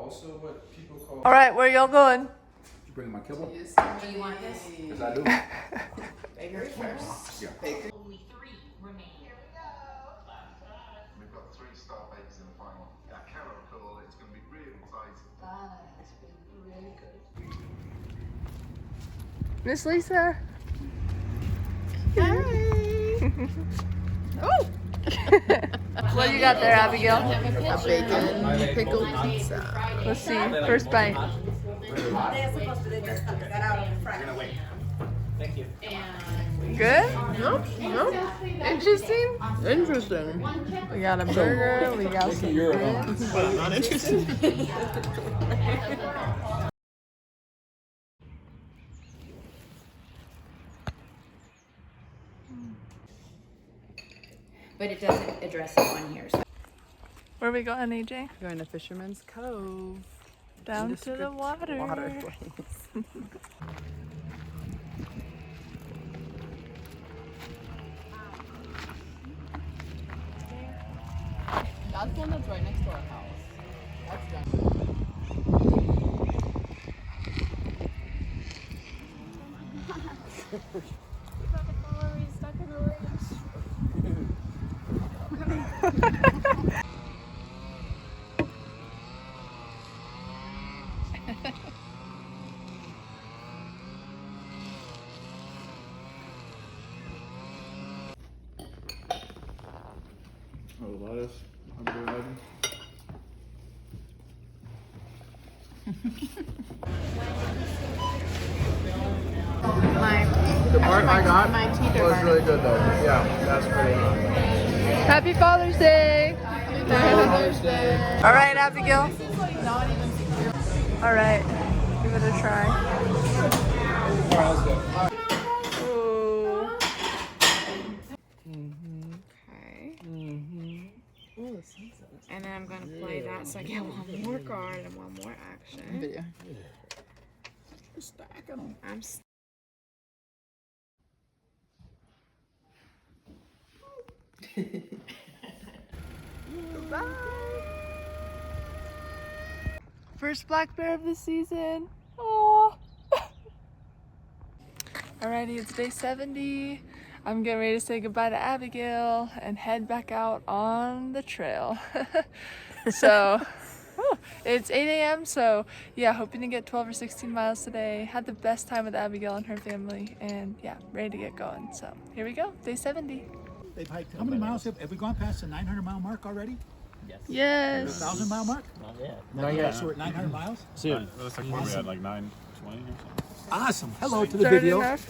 also what people call. All right, where y'all going? Did you bring my kibble? Do you want this? Yes, I do. Bakery first. Yeah. Bakery. Only 3 remain. Here we go. We've got 3 star bakers in the final. I cannot call it. It's going to be really tight. That has been really good. Miss Lisa. Hi. Oh. What do you got there, Abigail? A bacon pickle pizza. Let's see. First bite. Thank you. Good? Nope. Nope. Interesting? Interesting. We got a burger. We got some ribs. Not interesting. But it doesn't address it on here. So. Where are we going, AJ? Going to Fisherman's Cove. Down to the water. Water place. That's one that's right next to our house. That's done. Oh, lettuce. I'm doing legend. The part I got was really good though. Yeah, that's pretty good. Happy Father's Day. Father's Day. All right, Abigail. All right, give it a try. Ooh. Okay. And then I'm gonna play that so I get one more card and one more action. Video. I'm Goodbye. First black bear of the season. Oh. Alrighty, it's day 70. I'm getting ready to say goodbye to Abigail and head back out on the trail. So, it's 8 a.m. So yeah, hoping to get 12 or 16 miles today. Had the best time with Abigail and her family, and yeah, ready to get going. So here we go, day 70. They've hiked, how many miles have we gone past the 900 mile mark already? Yes. The 1,000 mile mark? Not yet. Not yet. So we're at 900 miles? Soon. It looks like we had like 920 or something. Awesome. Hello to the Started video. enough.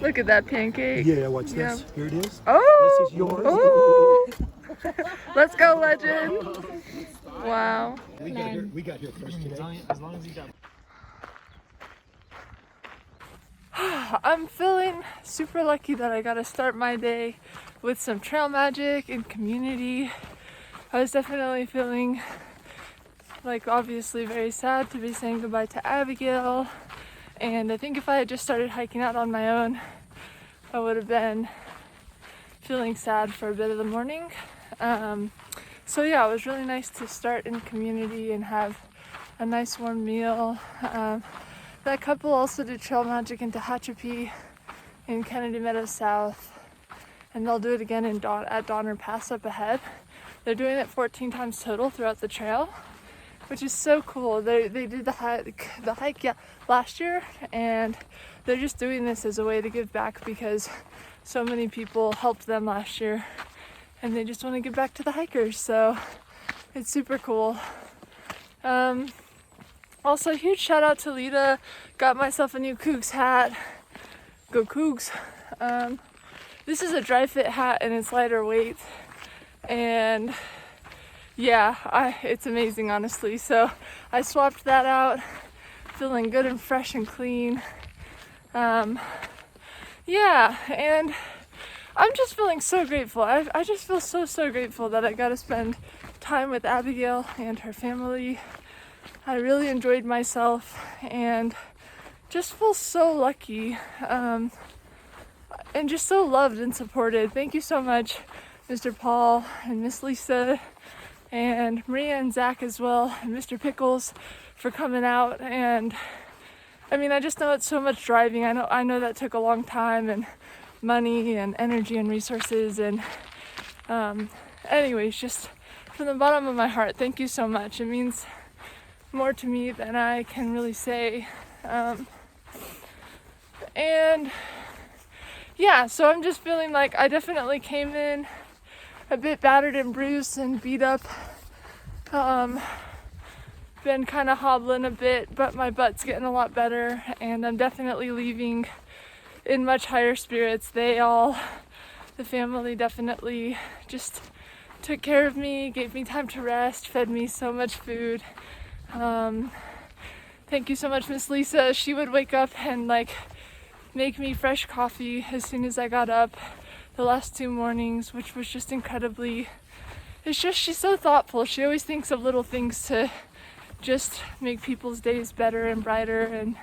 Look at that pancake. Yeah, watch Yeah. this. Here it is. Oh! This is yours. Oh! Let's go, legend. Wow. We got here first today. As long as you got. I'm feeling super lucky that I got to start my day with some trail magic and community. I was definitely feeling like obviously very sad to be saying goodbye to Abigail, and I think if I had just started hiking out on my own, I would have been feeling sad for a bit of the morning. So yeah, it was really nice to start in community and have a nice warm meal. That couple also did trail magic in Tehachapi in Kennedy Meadows South, and they'll do it again at Donner Pass up ahead. They're doing it 14 times total throughout the trail, which is so cool. They did the hike last year, and they're just doing this as a way to give back because so many people helped them last year, and they just want to give back to the hikers. So it's super cool. Also, huge shout out to Lita. Got myself a new Cougs hat. Go Cougs. This is a dry fit hat and it's lighter weight. And yeah, it's amazing, honestly. So I swapped that out. Feeling good and fresh and clean. Yeah, and I'm just feeling so grateful. I just feel so grateful that I got to spend time with Abigail and her family. I really enjoyed myself and just feel so lucky and just so loved and supported. Thank you so much, Mr. Paul and Miss Lisa, and Maria and Zach as well, and Mr. Pickles for coming out. And I mean, I just know it's so much driving. I know that took a long time and money and energy and resources. And anyways, just from the bottom of my heart, thank you so much. It means more to me than I can really say. And yeah, so I'm just feeling like I definitely came in a bit battered and bruised and beat up. Been kind of hobbling a bit, but my butt's getting a lot better, and I'm definitely leaving in much higher spirits. The family definitely just took care of me, gave me time to rest, fed me so much food. Thank you so much, Miss Lisa. She would wake up and like make me fresh coffee as soon as I got up the last 2 mornings, which was just incredibly, she's so thoughtful. She always thinks of little things to just make people's days better and brighter and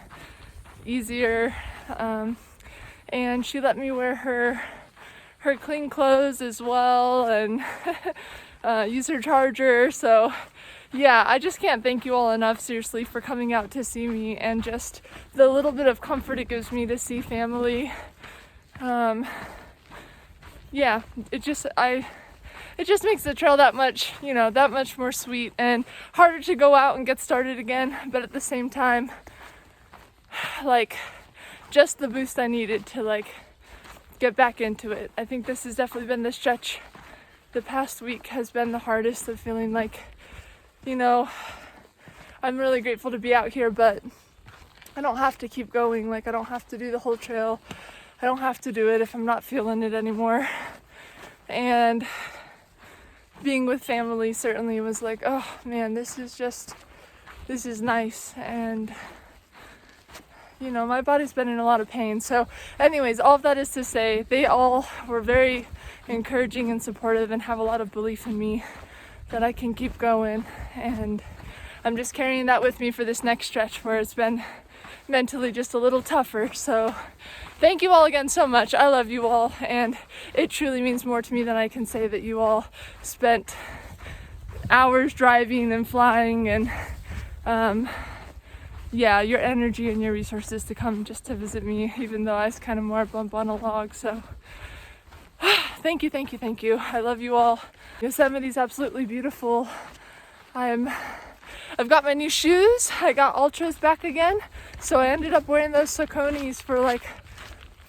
easier. And she let me wear her clean clothes as well, and use her charger. So yeah, I just can't thank you all enough, seriously, for coming out to see me and just the little bit of comfort it gives me to see family. Yeah, it just makes the trail that much, that much more sweet and harder to go out and get started again. But at the same time, like, just the boost I needed to like get back into it. I think this has definitely been the stretch. The past week has been the hardest, of feeling like, I'm really grateful to be out here, but I don't have to keep going. Like, I don't have to do the whole trail. I don't have to do it if I'm not feeling it anymore. And being with family certainly was like, oh man, this is nice. And my body's been in a lot of pain. So anyways, all of that is to say, they all were very encouraging and supportive and have a lot of belief in me that I can keep going. And I'm just carrying that with me for this next stretch where it's been mentally just a little tougher. So thank you all again so much. I love you all, and it truly means more to me than I can say that you all spent hours driving and flying and your energy and your resources to come just to visit me, even though I was kind of more a bump on a log. So thank you. I love you all. Yosemite's absolutely beautiful. I've got my new shoes. I got Ultras back again. So I ended up wearing those Sauconys for like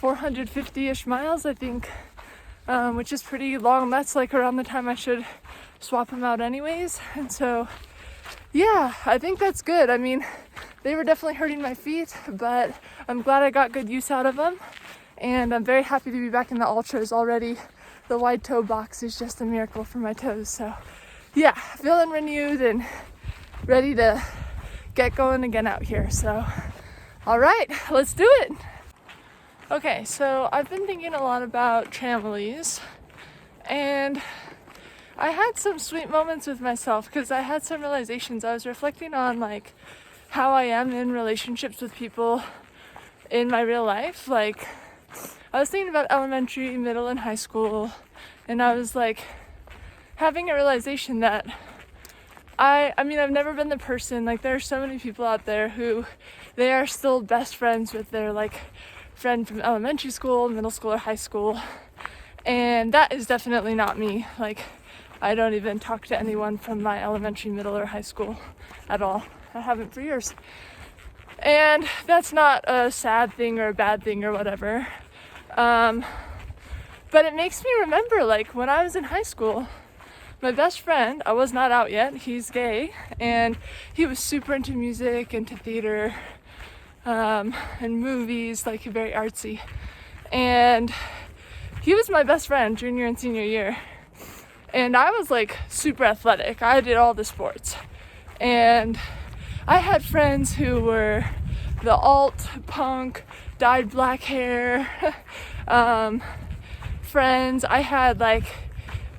450-ish miles, I think, which is pretty long. That's like around the time I should swap them out anyways. And so, yeah, I think that's good. I mean, they were definitely hurting my feet, but I'm glad I got good use out of them. And I'm very happy to be back in the Ultras already. The wide toe box is just a miracle for my toes. So yeah, feeling renewed and ready to get going again out here. So, all right, let's do it. Okay, so I've been thinking a lot about tramilies, and I had some sweet moments with myself because I had some realizations. I was reflecting on like how I am in relationships with people in my real life. Like, I was thinking about elementary, middle, and high school, and I was like having a realization that I mean, I've never been the person, like, there are so many people out there who they are still best friends with their like friend from elementary school, middle school, or high school, and that is definitely not me. Like, I don't even talk to anyone from my elementary, middle, or high school at all. I haven't for years. And that's not a sad thing or a bad thing or whatever. But it makes me remember, like, when I was in high school, my best friend, I was not out yet, he's gay, and he was super into music, into theater, and movies, like, very artsy. And he was my best friend junior and senior year. And I was like super athletic. I did all the sports. And I had friends who were the alt punk, dyed black hair friends. I had like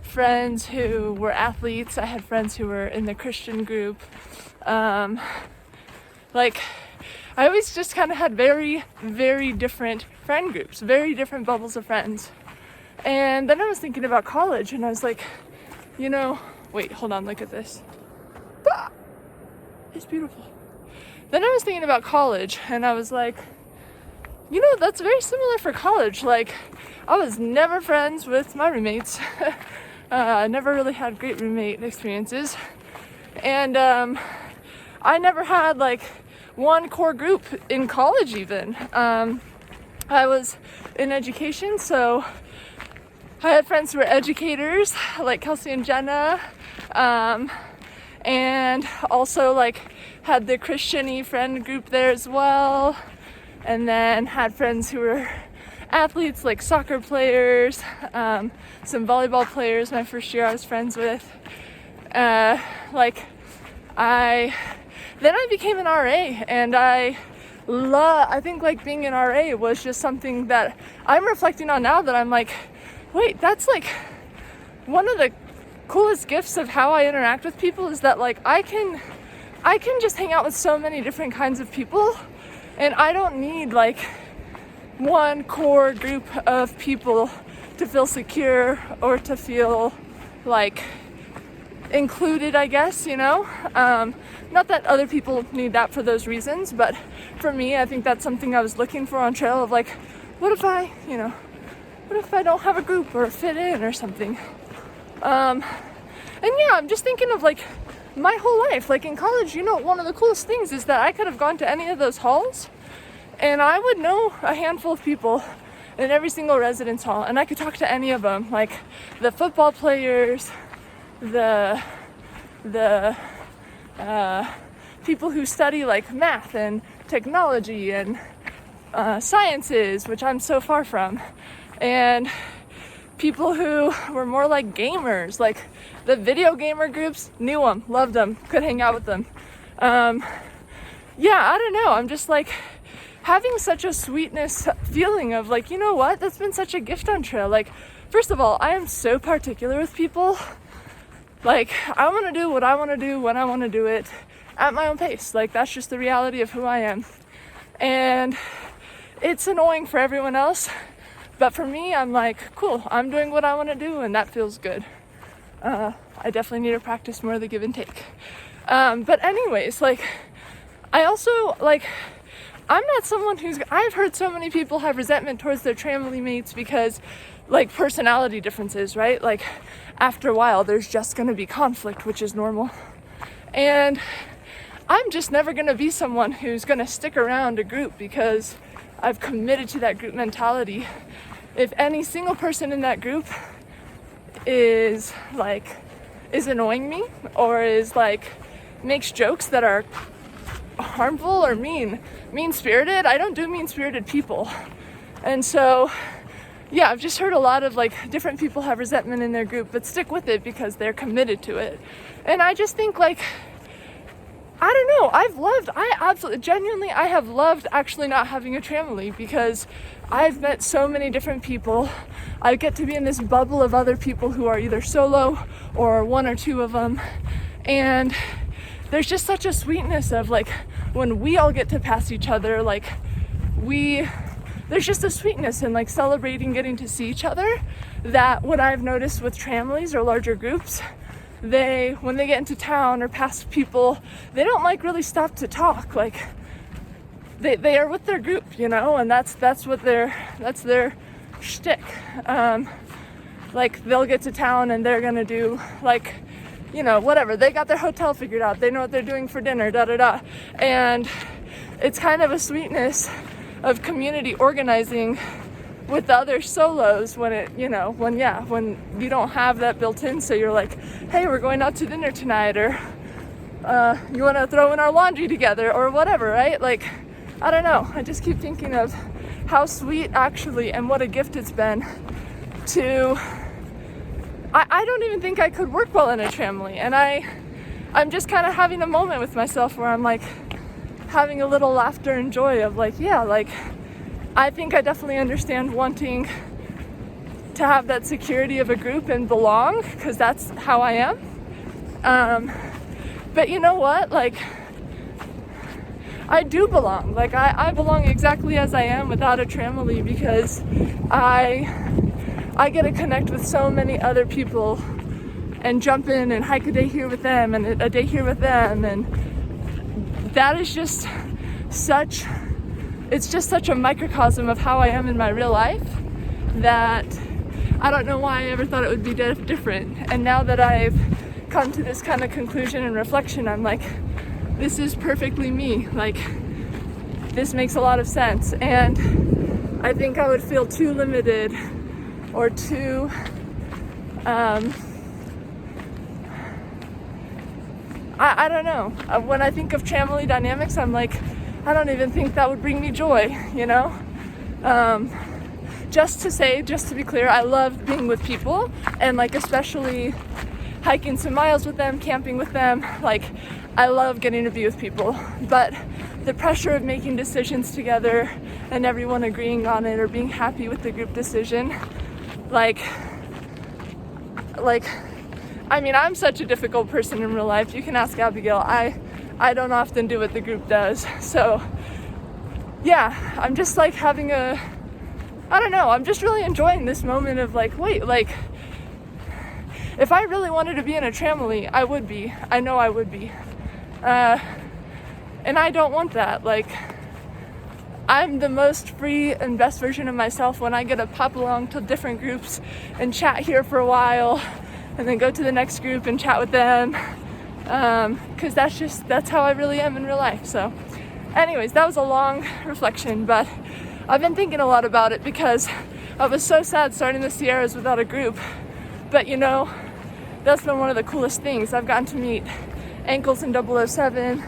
friends who were athletes. I had friends who were in the Christian group. Like, I always just kind of had very, very different friend groups, very different bubbles of friends. And then I was thinking about college, and I was like, you know, Wait, hold on, look at this. Ah! It's beautiful. Then I was thinking about college, and I was like, you know, that's very similar for college. Like, I was never friends with my roommates. I never really had great roommate experiences. And I never had like one core group in college even. I was in education, so I had friends who were educators, like Kelsey and Jenna, and also like had the Christian-y friend group there as well, and then had friends who were athletes, like soccer players, some volleyball players my first year I was friends with. Then I became an RA, and I think like being an RA was just something that I'm reflecting on now, that I'm like, wait, that's like one of the coolest gifts of how I interact with people, is that like I can just hang out with so many different kinds of people, and I don't need like one core group of people to feel secure or to feel like included, I guess, you know. Not that other people need that for those reasons, but for me, I think that's something I was looking for on trail, of like, what if I don't have a group or fit in or something. And yeah, I'm just thinking of like my whole life, like in college, you know, one of the coolest things is that I could have gone to any of those halls and I would know a handful of people in every single residence hall, and I could talk to any of them, like the football players, the people who study like math and technology and sciences, which I'm so far from, and people who were more like gamers, like the video gamer groups, knew them, loved them, could hang out with them. Yeah, I don't know, I'm just like having such a sweetness feeling of like, you know what, that's been such a gift on trail. Like, first of all, I am so particular with people. Like, I want to do what I want to do when I want to do it at my own pace. Like, that's just the reality of who I am. And it's annoying for everyone else, but for me, I'm like, cool, I'm doing what I want to do, and that feels good. I definitely need to practice more of the give and take. But anyways, like, I also, like, I'm not someone I've heard so many people have resentment towards their tramily mates because, like, personality differences, right? Like, after a while, there's just gonna be conflict, which is normal. And I'm just never gonna be someone who's gonna stick around a group because I've committed to that group mentality. If any single person in that group is annoying me, or is like, makes jokes that are harmful or mean-spirited, I don't do mean-spirited people. And so, yeah, I've just heard a lot of like different people have resentment in their group, but stick with it because they're committed to it. And I just think, like, I don't know, I have loved actually not having a tramily, because I've met so many different people. I get to be in this bubble of other people who are either solo or one or two of them, and there's just such a sweetness of like when we all get to pass each other, like there's just a sweetness in like celebrating getting to see each other, that what I've noticed with tramilies or larger groups, when they get into town or past people, they don't like really stop to talk. Like they are with their group, you know, and that's their shtick. Like they'll get to town and they're gonna do like, you know, whatever, they got their hotel figured out, they know what they're doing for dinner, and it's kind of a sweetness of community organizing with the other solos when you don't have that built in. So you're like, hey, we're going out to dinner tonight, or you want to throw in our laundry together, or whatever, right? Like, I don't know, I just keep thinking of how sweet actually, and what a gift it's been to, I don't even think I could work well in a tramily, and I'm just kind of having a moment with myself where I'm like having a little laughter and joy of like, yeah, like I think I definitely understand wanting to have that security of a group and belong, because that's how I am. But you know what, like I do belong. Like I belong exactly as I am without a tramily, because I get to connect with so many other people, and jump in and hike a day here with them and a day here with them, and that is just such a microcosm of how I am in my real life that I don't know why I ever thought it would be different. And now that I've come to this kind of conclusion and reflection, I'm like, this is perfectly me. Like, this makes a lot of sense. And I think I would feel too limited or too I don't know. When I think of tramily dynamics, I'm like, I don't even think that would bring me joy, you know? Just to be clear, I love being with people, and like especially hiking some miles with them, camping with them. Like, I love getting to be with people, but the pressure of making decisions together and everyone agreeing on it or being happy with the group decision, like I mean, I'm such a difficult person in real life. You can ask Abigail. I don't often do what the group does. So yeah, I'm just like having I don't know, I'm just really enjoying this moment of like, wait, like if I really wanted to be in a tramily, I would be. I know I would be. And I don't want that. Like, I'm the most free and best version of myself when I get to pop along to different groups and chat here for a while and then go to the next group and chat with them, because that's how I really am in real life. So anyways, that was a long reflection, but I've been thinking a lot about it because I was so sad starting the Sierras without a group. But you know, that's been one of the coolest things. I've gotten to meet Ankles in 007.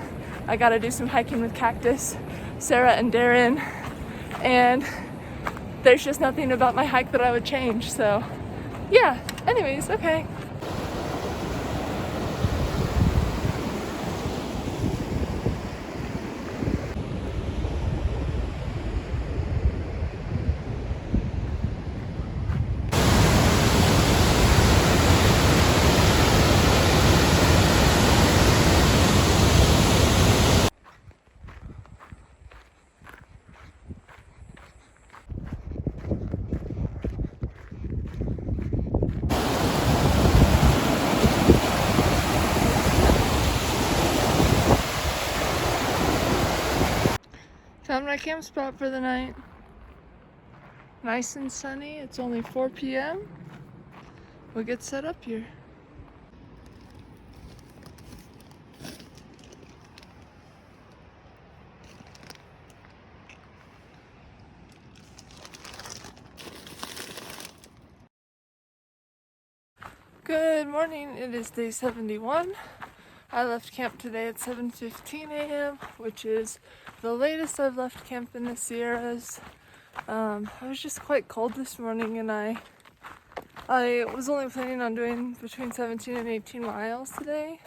I got to do some hiking with Cactus, Sarah and Darren, and there's just nothing about my hike that I would change. So yeah, anyways, okay. Found my camp spot for the night. Nice and sunny. It's only 4 p.m. We'll get set up here. Good morning. It is day 71. I left camp today at 7:15 a.m., which is the latest I've left camp in the Sierras. I was just quite cold this morning, and I was only planning on doing between 17 and 18 miles today.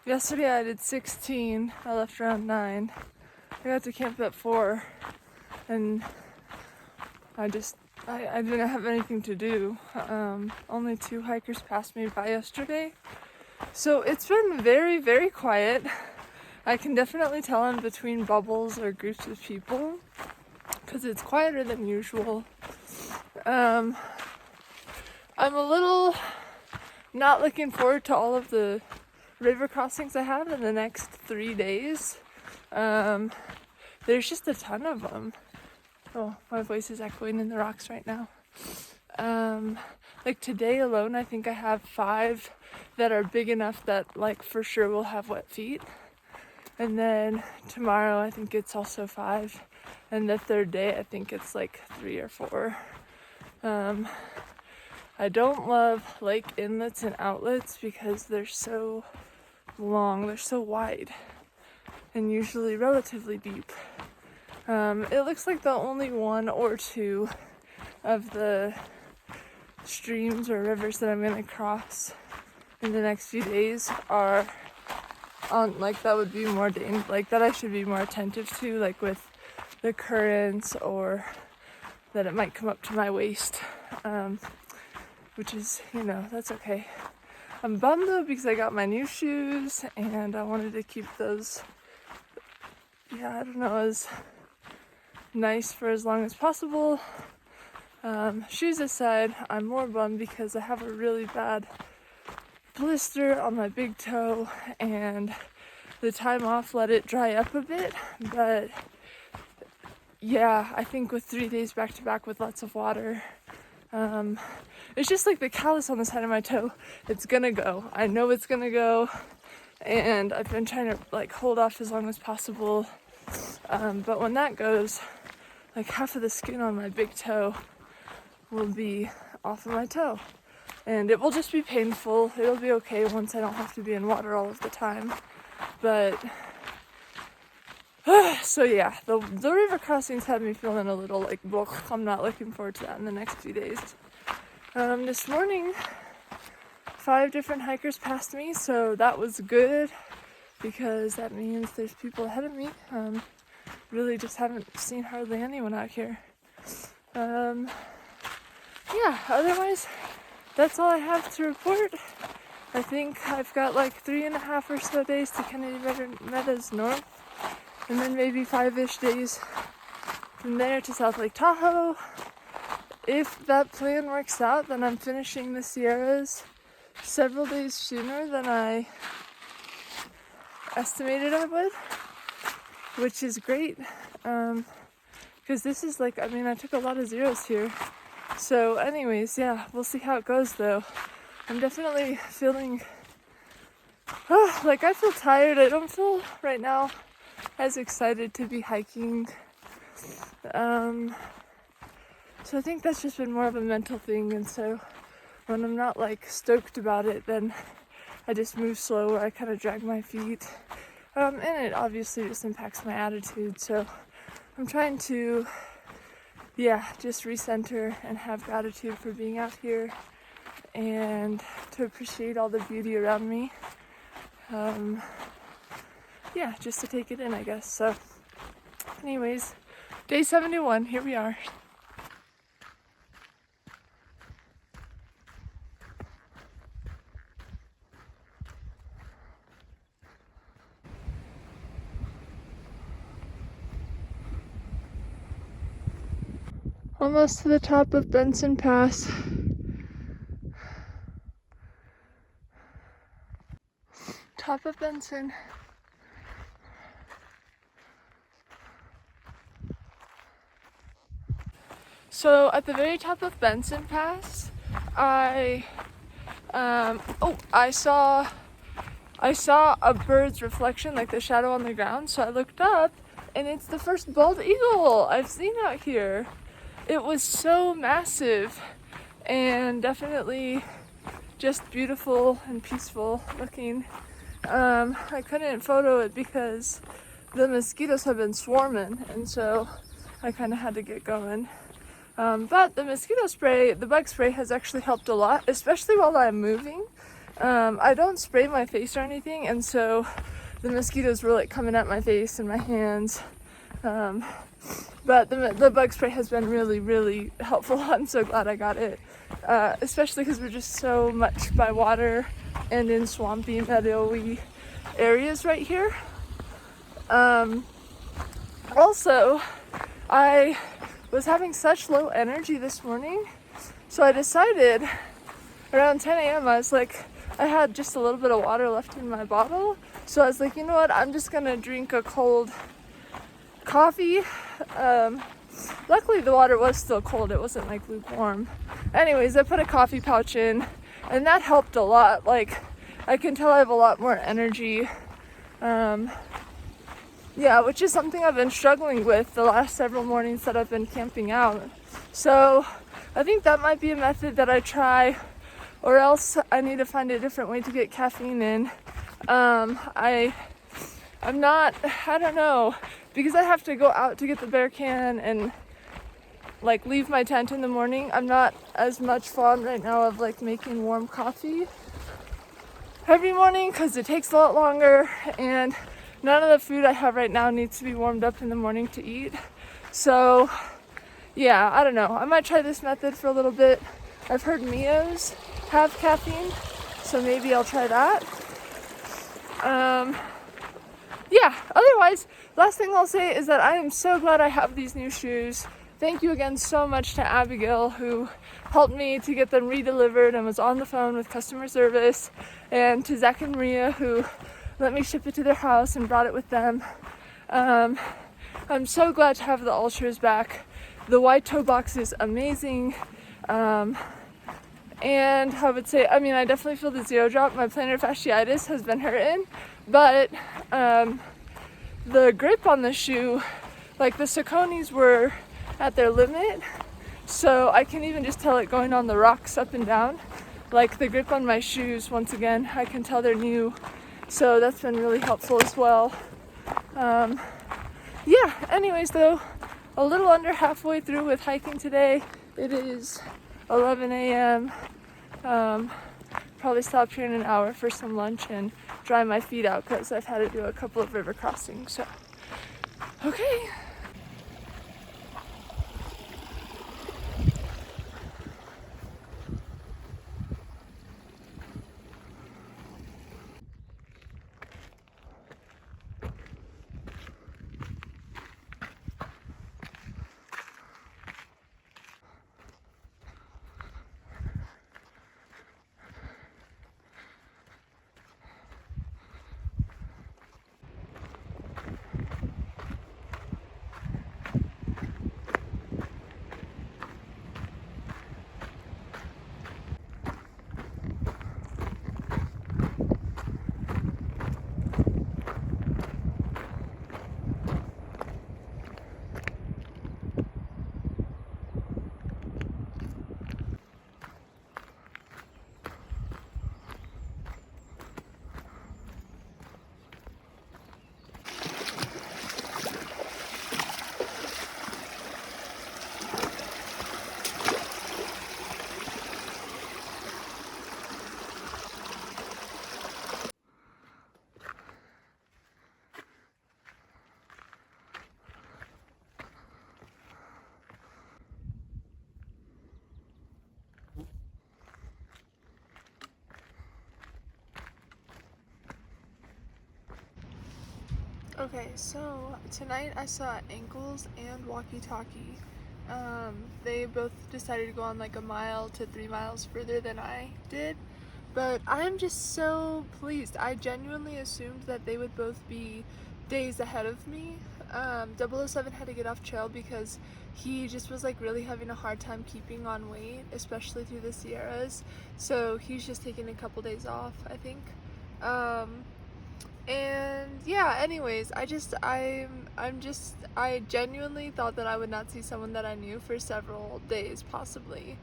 Yesterday I did 16. I left around 9. I got to camp at 4, and I didn't have anything to do. Only 2 hikers passed me by yesterday. So it's been very, very quiet. I can definitely tell I'm between bubbles or groups of people because it's quieter than usual. I'm a little not looking forward to all of the river crossings I have in the next 3 days. There's just a ton of them. Oh, my voice is echoing in the rocks right now. Like today alone, I think I have 5 that are big enough that like for sure will have wet feet. And then tomorrow I think it's also 5. And the third day I think it's like 3 or 4. I don't love lake inlets and outlets because they're so long, they're so wide, and usually relatively deep. It looks like the only 1 or 2 of the streams or rivers that I'm gonna cross in the next few days are on, like, that would be more like that I should be more attentive to, like with the currents, or that it might come up to my waist, which is, you know, that's okay. I'm bummed though because I got my new shoes and I wanted to keep those, yeah, I don't know, as nice for as long as possible. Shoes aside, I'm more bummed because I have a really bad blister on my big toe, and the time off let it dry up a bit. But yeah, I think with 3 days back to back with lots of water, it's just like the callus on the side of my toe. It's gonna go. I know it's gonna go, and I've been trying to like hold off as long as possible. But when that goes, like half of the skin on my big toe will be off of my toe, and it will just be painful. It'll be okay once I don't have to be in water all of the time. But so yeah, the river crossings have me feeling a little like, well, I'm not looking forward to that in the next few days. This morning, 5 different hikers passed me, so that was good because that means there's people ahead of me. Really just haven't seen hardly anyone out here. Yeah, otherwise, that's all I have to report. I think I've got like 3.5 or so days to Kennedy Meadows North, and then maybe 5-ish days from there to South Lake Tahoe. If that plan works out, then I'm finishing the Sierras several days sooner than I estimated I would, which is great, because this is like, I mean, I took a lot of zeros here. So anyways, yeah, we'll see how it goes though. I'm definitely feeling, like I feel tired. I don't feel right now as excited to be hiking. So I think that's just been more of a mental thing, and so when I'm not like stoked about it, then I just move slow, or I kind of drag my feet. And it obviously just impacts my attitude, so I'm trying to, yeah, just recenter and have gratitude for being out here and to appreciate all the beauty around me. Yeah, just to take it in, I guess. So anyways, day 71, here we are. Almost to the top of Benson Pass. Top of Benson. So at the very top of Benson Pass, I saw a bird's reflection, like the shadow on the ground. So I looked up, and it's the first bald eagle I've seen out here. It was so massive and definitely just beautiful and peaceful looking. I couldn't photo it because the mosquitoes have been swarming, and so I kind of had to get going. But the mosquito spray, the bug spray, has actually helped a lot, especially while I'm moving. I don't spray my face or anything, and so the mosquitoes were like coming at my face and my hands. But the bug spray has been really, really helpful. I'm so glad I got it, especially because we're just so much by water and in swampy, meadowy areas right here. Also, I was having such low energy this morning, so I decided around 10 a.m. I was like, I had just a little bit of water left in my bottle, so I was like, you know what, I'm just gonna drink a cold coffee. Luckily the water was still cold, it wasn't like lukewarm. Anyways, I put a coffee pouch in, and that helped a lot. Like, I can tell I have a lot more energy. Yeah, which is something I've been struggling with the last several mornings that I've been camping out. So I think that might be a method that I try, or else I need to find a different way to get caffeine in. I don't know, because I have to go out to get the bear can and like leave my tent in the morning. I'm not as much fond right now of like making warm coffee every morning because it takes a lot longer, and none of the food I have right now needs to be warmed up in the morning to eat. So yeah, I don't know. I might try this method for a little bit. I've heard Mios have caffeine, so maybe I'll try that. Yeah, otherwise, last thing I'll say is that I am so glad I have these new shoes. thank you again so much to Abigail, who helped me to get them redelivered and was on the phone with customer service, and to Zach and Maria, who let me ship it to their house and brought it with them. I'm so glad to have the Ultras back. The white toe box is amazing. And I would say, I mean, I definitely feel the zero drop. My plantar fasciitis has been hurting, but the grip on the shoe, like the Sauconys were at their limit, so I can even just tell it going on the rocks up and down. Like the grip on my shoes, once again, I can tell they're new, so that's been really helpful as well. Yeah, anyways though, a little under halfway through with hiking today. It is 11 a.m. Probably stop here in an hour for some lunch and dry my feet out because I've had to do a couple of river crossings. So, okay. Okay, so tonight I saw Ankles and Walkie Talkie. They both decided to go on like a mile to 3 miles further than I did, but I'm just so pleased. I genuinely assumed that they would both be days ahead of me. 007 had to get off trail because he just was like really having a hard time keeping on weight, especially through the Sierras, so he's just taking a couple days off, I think. And yeah, anyways, I genuinely thought that I would not see someone that I knew for several days, possibly.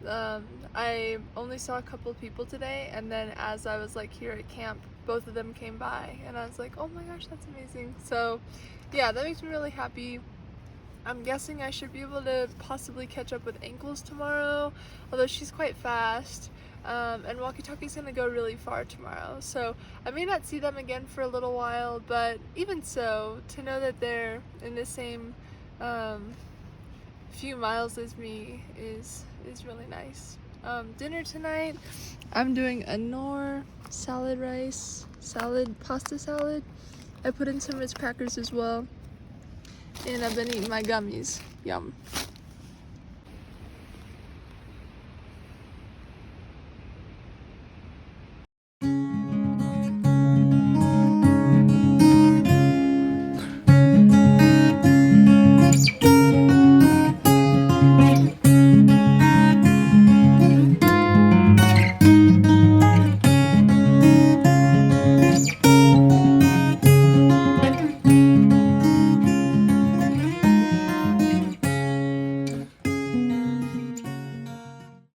I only saw a couple of people today, and then as I was like here at camp, both of them came by, and I was like, oh my gosh, that's amazing. So yeah, that makes me really happy. I'm guessing I should be able to possibly catch up with Ankles tomorrow, although she's quite fast. And Walkie Talkie's gonna go really far tomorrow, so I may not see them again for a little while, but even so, to know that they're in the same few miles as me is really nice. Dinner tonight, I'm doing a Knorr salad rice, pasta salad. I put in some Ritz crackers as well, and I've been eating my gummies. Yum.